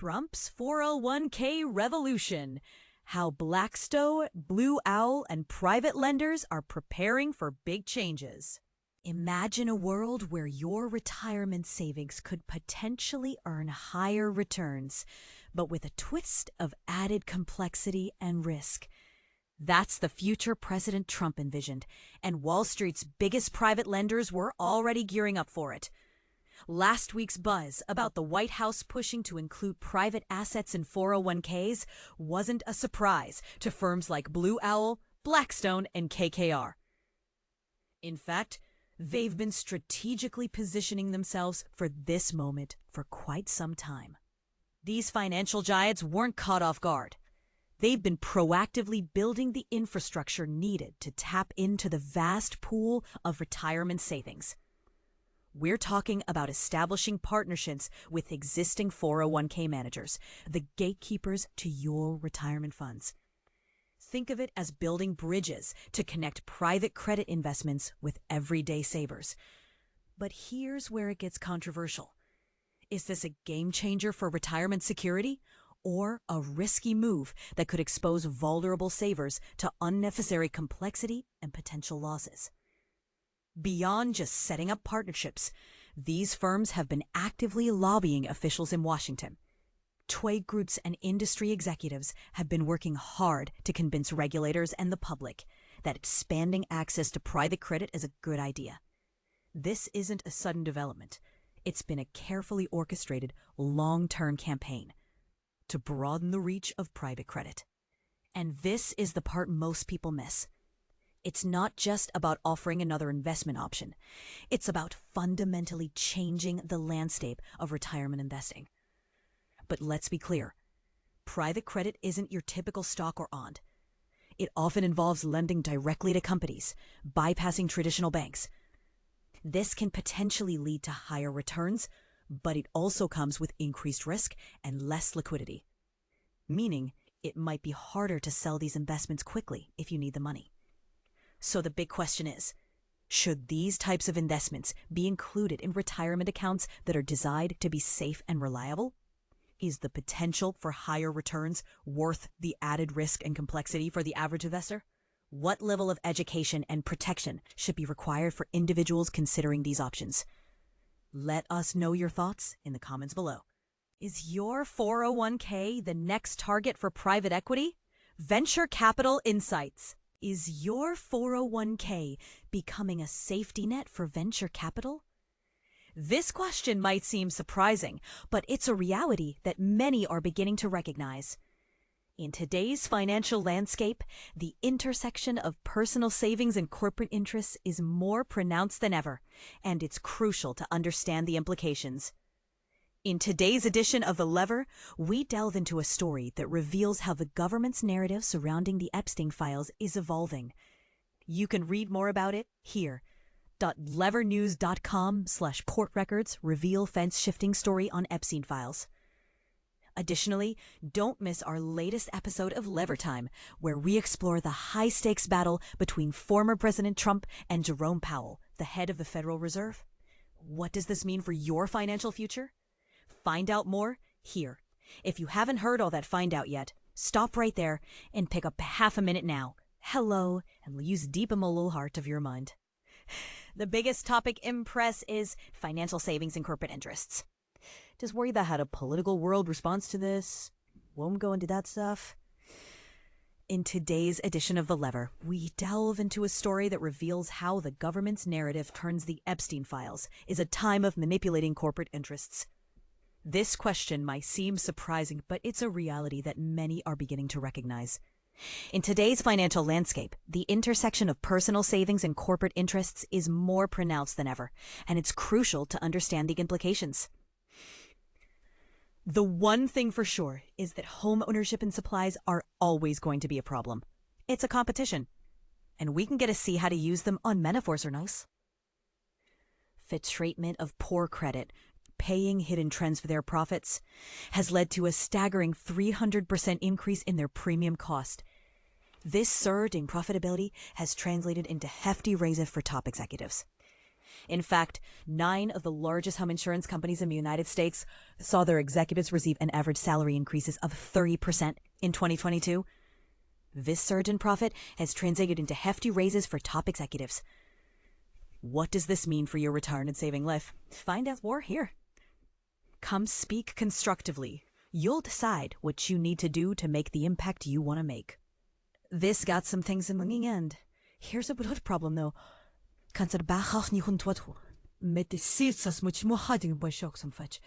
Trump's 401k revolution. How Blackstone, Blue Owl, and private lenders are preparing for big changes. Imagine a world where your retirement savings could potentially earn higher returns, but with a twist of added complexity and risk. That's the future President Trump envisioned, and Wall Street's biggest private lenders were already gearing up for it. Last week's buzz about the White House pushing to include private assets in 401ks wasn't a surprise to firms like Blue Owl, Blackstone, and KKR. In fact, they've been strategically positioning themselves for this moment for quite some time. These financial giants weren't caught off guard. They've been proactively building the infrastructure needed to tap into the vast pool of retirement savings. We're talking about establishing partnerships with existing 401k managers, the gatekeepers to your retirement funds. Think of it as building bridges to connect private credit investments with everyday savers. But here's where it gets controversial. Is this a game changer for retirement security, or a risky move that could expose vulnerable savers to unnecessary complexity and potential losses? Beyond just setting up partnerships, these firms have been actively lobbying officials in Washington. Trade groups and industry executives have been working hard to convince regulators and the public that expanding access to private credit is a good idea. This isn't a sudden development. It's been a carefully orchestrated, long-term campaign to broaden the reach of private credit. And this is the part most people miss. It's not just about offering another investment option. It's about fundamentally changing the landscape of retirement investing. But let's be clear, private credit isn't your typical stock or bond. It often involves lending directly to companies, bypassing traditional banks. This can potentially lead to higher returns, but it also comes with increased risk and less liquidity, meaning it might be harder to sell these investments quickly if you need the money. So the big question is, should these types of investments be included in retirement accounts that are designed to be safe and reliable? Is the potential for higher returns worth the added risk and complexity for the average investor? What level of education and protection should be required for individuals considering these options? Let us know your thoughts in the comments below. Is your 401k the next target for private equity? Venture Capital Insights. Is your 401k becoming a safety net for venture capital? This question might seem surprising, but it's a reality that many are beginning to recognize. In today's financial landscape, the intersection of personal savings and corporate interests is more pronounced than ever, and it's crucial to understand the implications. In today's edition of The Lever, we delve into a story that reveals how the government's narrative surrounding the Epstein files is evolving. You can read more about it here. levernews.com/court records reveal fence-shifting story on Epstein files. Additionally, don't miss our latest episode of Lever Time, where we explore the high-stakes battle between former President Trump and Jerome Powell, the head of the Federal Reserve. What does this mean for your financial future? Find out more here. If you haven't heard all that find out yet, stop right there and pick up half a minute now. Hello, and use deep in the little heart of your mind. The biggest topic in press is financial savings and corporate interests. Just worried about how the political world responds to this. Won't go into that stuff. In today's edition of The Lever, we delve into a story that reveals how the government's narrative turns the Epstein files is a time of manipulating corporate interests. This question might seem surprising, but it's a reality that many are beginning to recognize. In today's financial landscape, the intersection of personal savings and corporate interests is more pronounced than ever, and it's crucial to understand the implications. The one thing for sure is that home ownership and supplies are always going to be a problem. It's a competition, and we can get to see how to use them on metaphors or nice. The treatment of poor credit, paying hidden trends for their profits, has led to a staggering 300% increase in their premium cost. This surge in profitability has translated into hefty raises for top executives. In fact, 9 of the largest home insurance companies in the United States saw their executives receive an average salary increases of 30% in 2022. This surge in profit has translated into hefty raises for top executives. What does this mean for your retirement saving life? Find out more here. Come speak constructively. You'll decide what you need to do to make the impact you want to make. This got some things in the end. Here's a broad problem though. Kan er bachach ni hun twatu. Met de sits as much more hiding by shocks and fetch.